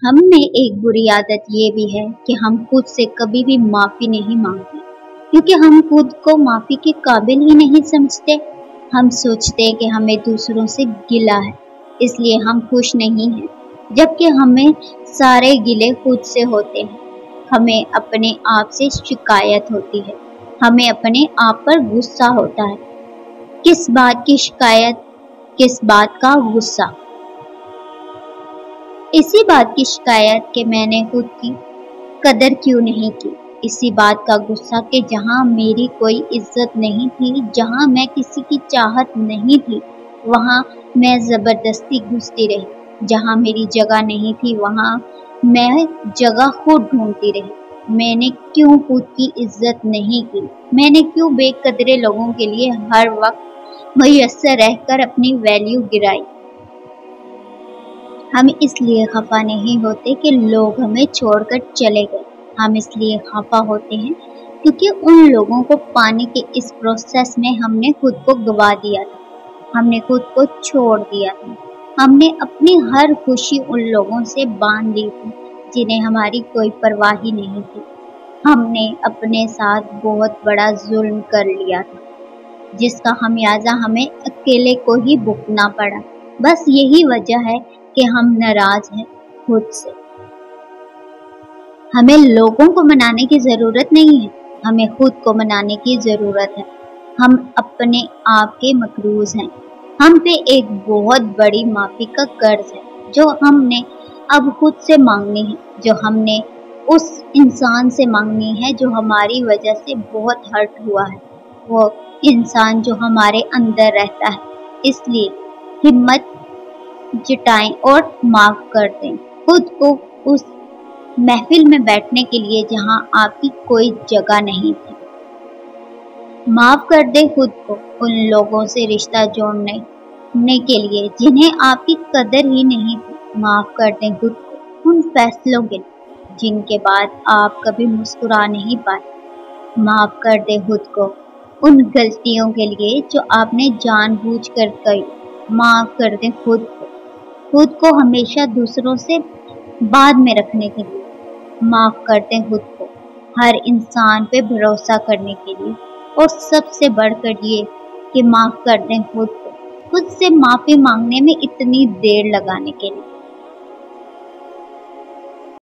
हम में एक बुरी आदत ये भी है कि हम खुद से कभी भी माफी नहीं मांगते, क्योंकि हम खुद को माफी के काबिल ही नहीं समझते। हम सोचते हैं कि हमें दूसरों से गिला है, इसलिए हम खुश नहीं हैं, जबकि हमें सारे गिले खुद से होते हैं। हमें अपने आप से शिकायत होती है, हमें अपने आप पर गुस्सा होता है। किस बात की शिकायत, किस बात का गुस्सा? इसी बात की शिकायत कि मैंने खुद की कदर क्यों नहीं की। इसी बात का गुस्सा कि जहाँ मेरी कोई इज्जत नहीं थी, जहाँ मैं किसी की चाहत नहीं थी, वहाँ मैं जबरदस्ती घुसती रही। जहाँ मेरी जगह नहीं थी, वहाँ मैं जगह खुद ढूंढती रही। मैंने क्यों खुद की इज्जत नहीं की? मैंने क्यों बेकदरे लोगों के लिए हर वक्त मुयस्सर रहकर अपनी वैल्यू गिराई? हम इसलिए खफा नहीं होते कि लोग हमें छोड़कर चले गए। हम इसलिए खफा होते हैं क्योंकि उन लोगों को पाने के इस प्रोसेस में हमने खुद को गवा दिया था, हमने खुद को छोड़ दिया था। हमने अपनी हर खुशी उन लोगों से बांध ली थी जिन्हें हमारी कोई परवाह ही नहीं थी। हमने अपने साथ बहुत बड़ा जुल्म कर लिया था, जिसका खमियाजा हमें अकेले को ही भुगतना पड़ा। बस यही वजह है कि हम नाराज हैं खुद से। हमें लोगों को मनाने की जरूरत नहीं है, हमें खुद को मनाने की जरूरत है। हम अपने आप के मकरूज हैं। हम पे एक बहुत बड़ी माफी का कर्ज है, जो हमने अब खुद से मांगनी है, जो हमने उस इंसान से मांगनी है जो हमारी वजह से बहुत हर्ट हुआ है, वो इंसान जो हमारे अंदर रहता है। इसलिए हिम्मत जुटाएं और माफ कर दें खुद को उस महफिल में बैठने के लिए जहां आपकी कोई जगह नहीं थी। माफ कर दें खुद को उन लोगों से रिश्ता जोड़ने के लिए जिन्हें आपकी कदर ही नहीं थी। माफ कर दें खुद को उन फैसलों के लिए जिनके बाद आप कभी मुस्कुरा नहीं पाए। माफ कर दें खुद को उन गलतियों के लिए जो आपने जानबूझकर की। माफ कर दें खुद को हमेशा दूसरों से बाद में रखने के लिए। माफ कर दें खुद को हर इंसान पे भरोसा करने के लिए, और सबसे बढ़कर ये कि माफ कर दें खुद को खुद से माफी मांगने में इतनी देर लगाने के लिए।